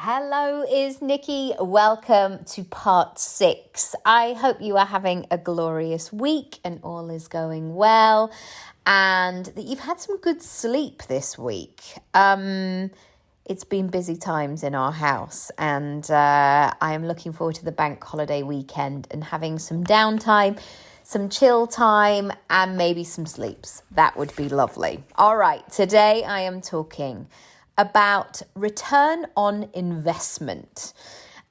Hello, is Nikki. Welcome to part 6. I hope you are having a glorious week and all is going well and that you've had some good sleep this week. It's been busy times in our house and I am looking forward to the bank holiday weekend and having some downtime, some chill time and maybe some sleeps. That would be lovely. All right, today I am talking about return on investment.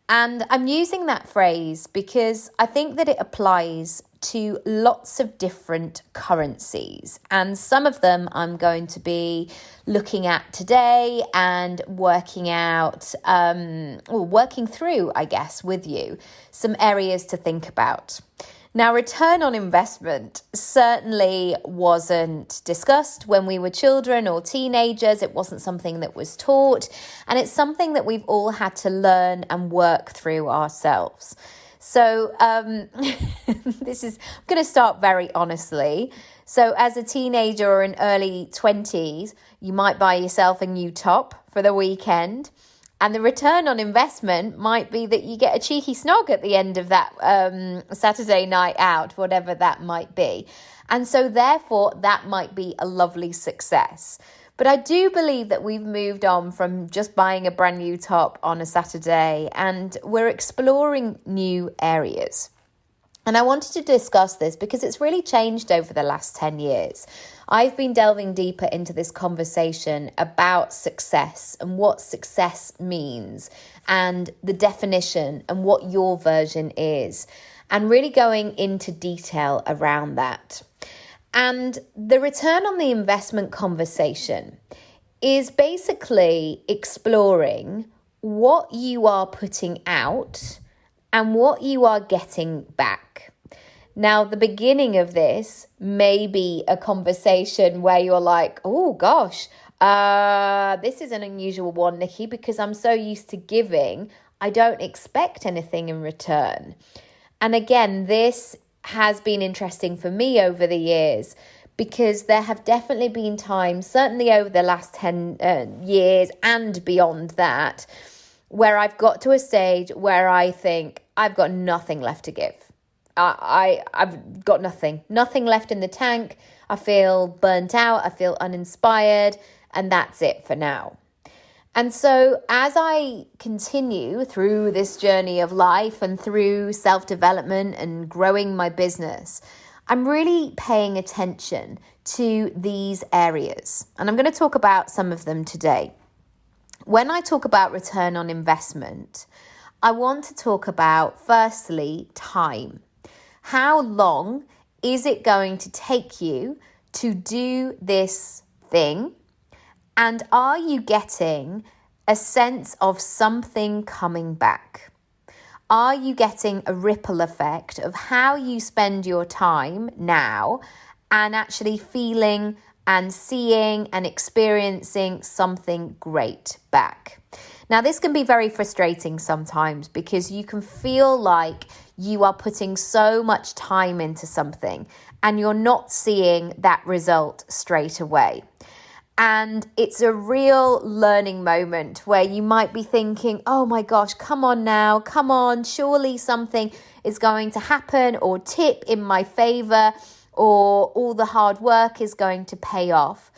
And I'm using that phrase because I think that it applies to lots of different currencies. And some of them I'm going to be looking at today and working through, I guess, with you, some areas to think about. Now, return on investment certainly wasn't discussed when we were children or teenagers. It wasn't something that was taught, and it's something that we've all had to learn and work through ourselves. So I'm going to start very honestly. So as a teenager or in early 20s, you might buy yourself a new top for the weekend. And the return on investment might be that you get a cheeky snog at the end of that Saturday night out, whatever that might be. And so therefore, that might be a lovely success. But I do believe that we've moved on from just buying a brand new top on a Saturday and we're exploring new areas. And I wanted to discuss this because it's really changed over the last 10 years. I've been delving deeper into this conversation about success and what success means and the definition and what your version is, and really going into detail around that. And the return on the investment conversation is basically exploring what you are putting out and what you are getting back. Now, the beginning of this may be a conversation where you're like, oh gosh, this is an unusual one, Nikki, because I'm so used to giving, I don't expect anything in return. And again, this has been interesting for me over the years because there have definitely been times, certainly over the last 10 years and beyond that, where I've got to a stage where I think I've got nothing left to give. I've got nothing left in the tank. I feel burnt out. I feel uninspired, and that's it for now. And so as I continue through this journey of life and through self-development and growing my business, I'm really paying attention to these areas. And I'm going to talk about some of them today. When I talk about return on investment, I want to talk about, firstly, time. How long is it going to take you to do this thing? And are you getting a sense of something coming back? Are you getting a ripple effect of how you spend your time now and actually feeling and seeing and experiencing something great back? Now, this can be very frustrating sometimes because you can feel like you are putting so much time into something and you're not seeing that result straight away. And it's a real learning moment where you might be thinking, oh my gosh, come on now, come on, surely something is going to happen or tip in my favor, or all the hard work is going to pay off.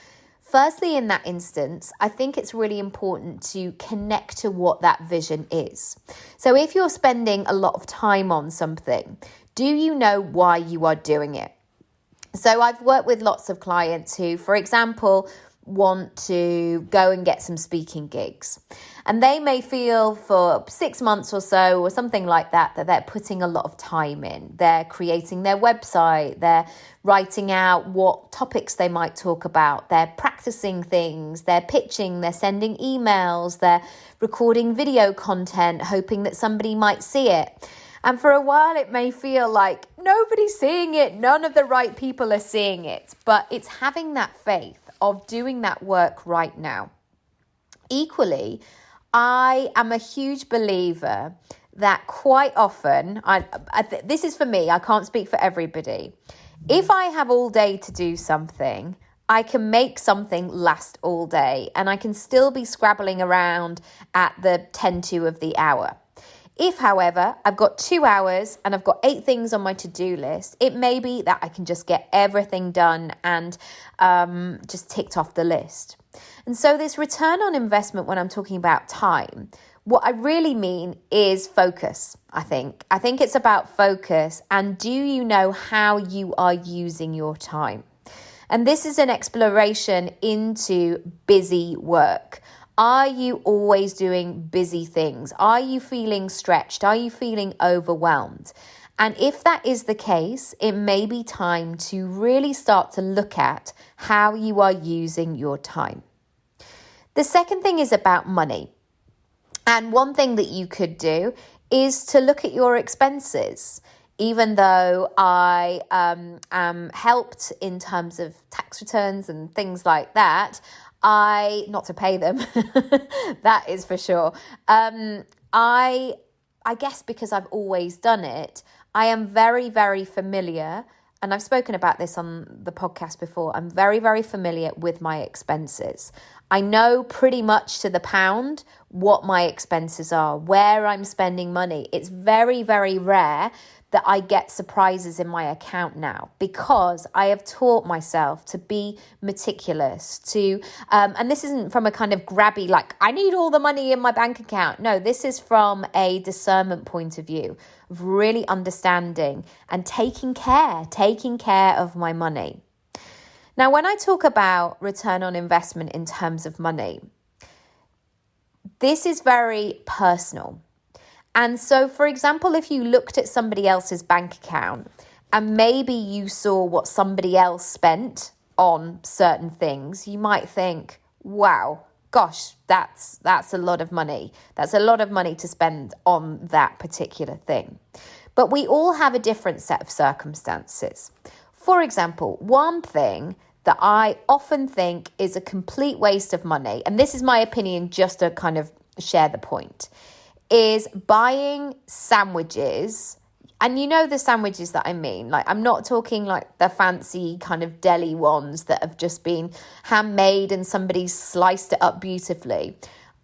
Firstly, in that instance, I think it's really important to connect to what that vision is. So if you're spending a lot of time on something, do you know why you are doing it? So I've worked with lots of clients who, for example, want to go and get some speaking gigs. And they may feel for 6 months or so or something like that they're putting a lot of time in. They're creating their website, they're writing out what topics they might talk about, they're practicing things, they're pitching, they're sending emails, they're recording video content, hoping that somebody might see it. And for a while it may feel like nobody's seeing it, none of the right people are seeing it, but it's having that faith of doing that work right now. Equally, I am a huge believer that quite often, this is for me, I can't speak for everybody. If I have all day to do something, I can make something last all day and I can still be scrabbling around at the 10 to of the hour. If, however, I've got 2 hours and I've got 8 things on my to-do list, it may be that I can just get everything done and just ticked off the list. And so this return on investment, when I'm talking about time, what I really mean is focus, I think. I think it's about focus, and do you know how you are using your time? And this is an exploration into busy work. Are you always doing busy things? Are you feeling stretched? Are you feeling overwhelmed? And if that is the case, it may be time to really start to look at how you are using your time. The second thing is about money. And one thing that you could do is to look at your expenses. Even though I am helped in terms of tax returns and things like that, not to pay them, that is for sure. I guess because I've always done it, I am very, very familiar, and I've spoken about this on the podcast before, I'm very, very familiar with my expenses. I know pretty much to the pound what my expenses are, where I'm spending money. It's very, very rare that I get surprises in my account now, because I have taught myself to be meticulous, and this isn't from a kind of grabby, like, I need all the money in my bank account. No, this is from a discernment point of view, of really understanding and taking care of my money. Now, when I talk about return on investment in terms of money, this is very personal. And so, for example, if you looked at somebody else's bank account and maybe you saw what somebody else spent on certain things, you might think, wow, gosh, that's a lot of money. That's a lot of money to spend on that particular thing. But we all have a different set of circumstances. For example, one thing that I often think is a complete waste of money, and this is my opinion just to kind of share the point, is buying sandwiches. And you know the sandwiches that I mean. Like, I'm not talking like the fancy kind of deli ones that have just been handmade and somebody's sliced it up beautifully.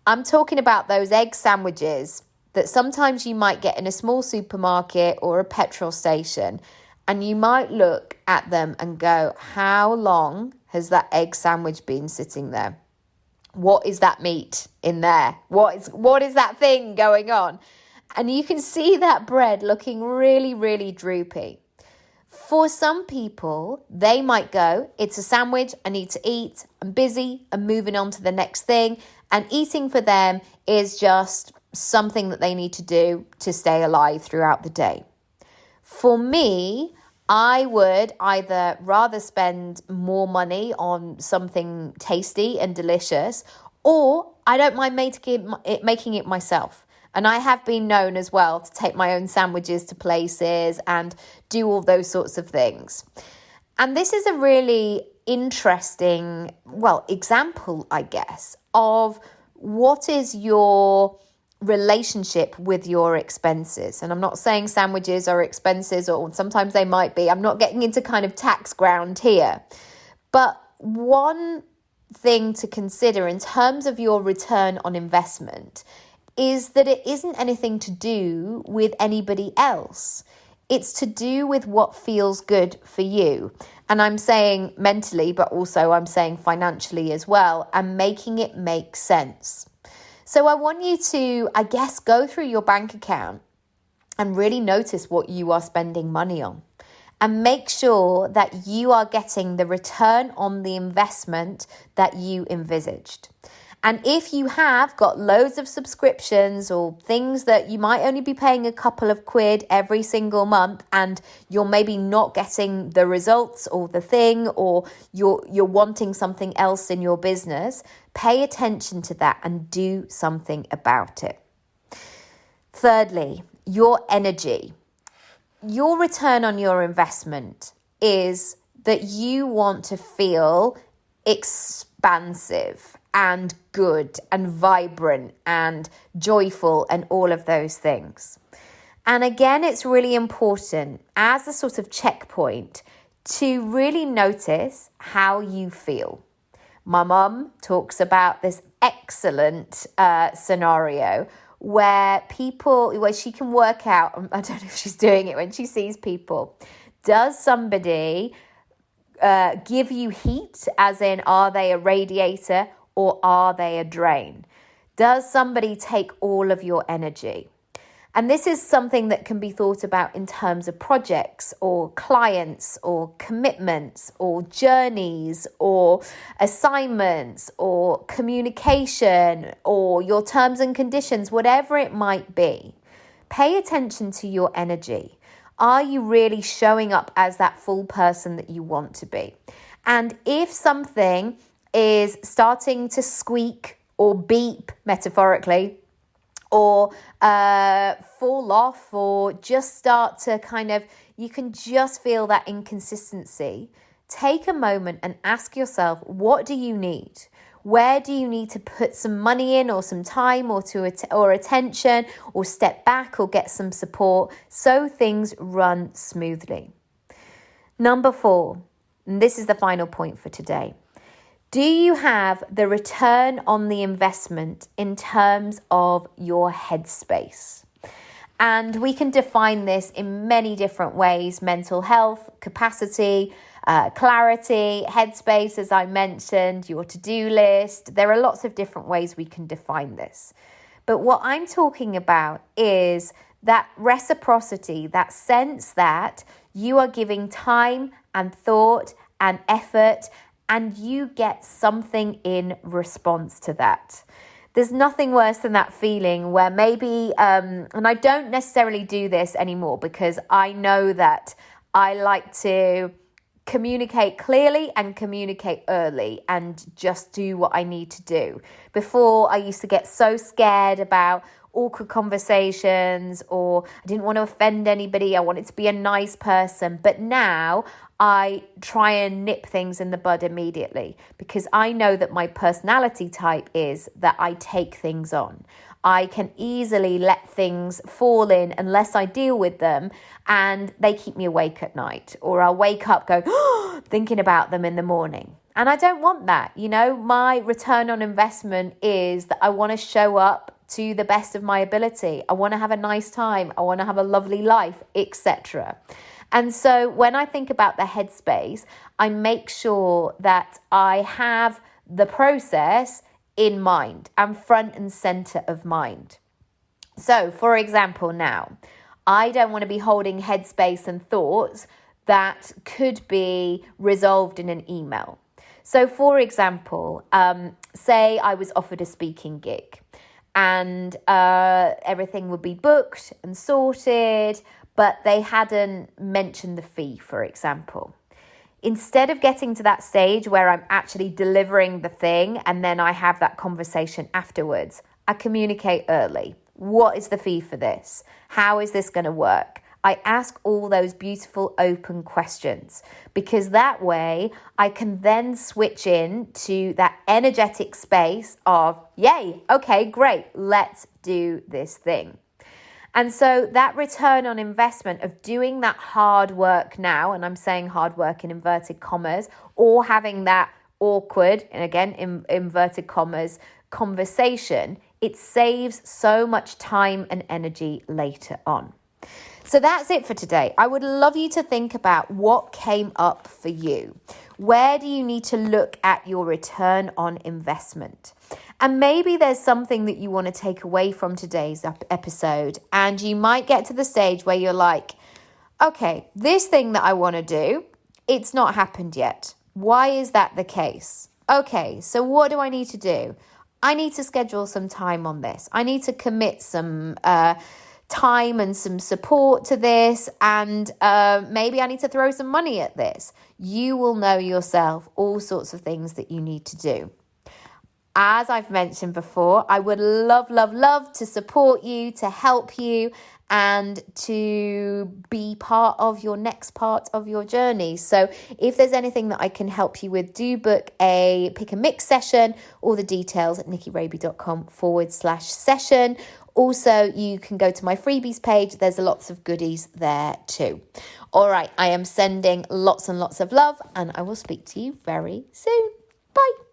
I'm talking about those egg sandwiches that sometimes you might get in a small supermarket or a petrol station. And you might look at them and go, how long has that egg sandwich been sitting there? What is that meat in there? What is that thing going on? And you can see that bread looking really, really droopy. For some people, they might go, it's a sandwich, I need to eat, I'm busy, I'm moving on to the next thing. And eating for them is just something that they need to do to stay alive throughout the day. For me, I would either rather spend more money on something tasty and delicious, or I don't mind making it myself. And I have been known as well to take my own sandwiches to places and do all those sorts of things. And this is a really interesting, example, I guess, of what is your relationship with your expenses. And I'm not saying sandwiches are expenses, or sometimes they might be. I'm not getting into kind of tax ground here. But one thing to consider in terms of your return on investment is that it isn't anything to do with anybody else. It's to do with what feels good for you. And I'm saying mentally, but also I'm saying financially as well, and making it make sense. So I want you to, go through your bank account and really notice what you are spending money on, and make sure that you are getting the return on the investment that you envisaged. And if you have got loads of subscriptions or things that you might only be paying a couple of quid every single month, and you're maybe not getting the results or the thing, or you're wanting something else in your business, pay attention to that and do something about it. Thirdly, your energy. Your return on your investment is that you want to feel expansive and good and vibrant and joyful and all of those things. And again, it's really important as a sort of checkpoint to really notice how you feel. My mum talks about this excellent scenario where she can work out, I don't know if she's doing it when she sees people, does somebody give you heat, as in are they a radiator or are they a drain? Does somebody take all of your energy? And this is something that can be thought about in terms of projects or clients or commitments or journeys or assignments or communication or your terms and conditions, whatever it might be. Pay attention to your energy. Are you really showing up as that full person that you want to be? And if something is starting to squeak or beep, metaphorically, or fall off, or just start to you can just feel that inconsistency, take a moment and ask yourself, what do you need? Where do you need to put some money in, or some time, or attention, or step back, or get some support so things run smoothly? Number 4, and this is the final point for today. Do you have the return on the investment in terms of your headspace? And we can define this in many different ways: mental health, capacity, clarity, headspace, as I mentioned, your to-do list. There are lots of different ways we can define this. But what I'm talking about is that reciprocity, that sense that you are giving time and thought and effort, and you get something in response to that. There's nothing worse than that feeling where maybe, and I don't necessarily do this anymore because I know that I like to communicate clearly and communicate early and just do what I need to do. Before, I used to get so scared about awkward conversations, or I didn't want to offend anybody. I wanted to be a nice person. But now I try and nip things in the bud immediately because I know that my personality type is that I take things on. I can easily let things fall in unless I deal with them, and they keep me awake at night, or I'll wake up thinking about them in the morning. And I don't want that. My return on investment is that I want to show up to the best of my ability. I want to have a nice time. I want to have a lovely life, etc. And so when I think about the headspace, I make sure that I have the process in mind and front and center of mind. So, for example, now, I don't want to be holding headspace and thoughts that could be resolved in an email. So, for example, say I was offered a speaking gig and everything would be booked and sorted, but they hadn't mentioned the fee, for example. Instead of getting to that stage where I'm actually delivering the thing and then I have that conversation afterwards, I communicate early. What is the fee for this? How is this going to work? I ask all those beautiful open questions, because that way I can then switch in to that energetic space of, yay, okay, great, let's do this thing. And so that return on investment of doing that hard work now, and I'm saying hard work in inverted commas, or having that awkward, and again, in inverted commas, conversation, it saves so much time and energy later on. So that's it for today. I would love you to think about what came up for you. Where do you need to look at your return on investment? And maybe there's something that you want to take away from today's episode, and you might get to the stage where you're like, okay, this thing that I want to do, it's not happened yet. Why is that the case? Okay, so what do I need to do? I need to schedule some time on this. I need to commit some time and some support to this, and maybe I need to throw some money at this. You will know yourself all sorts of things that you need to do. As I've mentioned before, I would love, love, love to support you, to help you, and to be part of your next part of your journey. So if there's anything that I can help you with, do book a pick and mix session. All the details at nikiraby.com/session. Also, you can go to my freebies page. There's lots of goodies there too. All right, I am sending lots and lots of love, and I will speak to you very soon. Bye.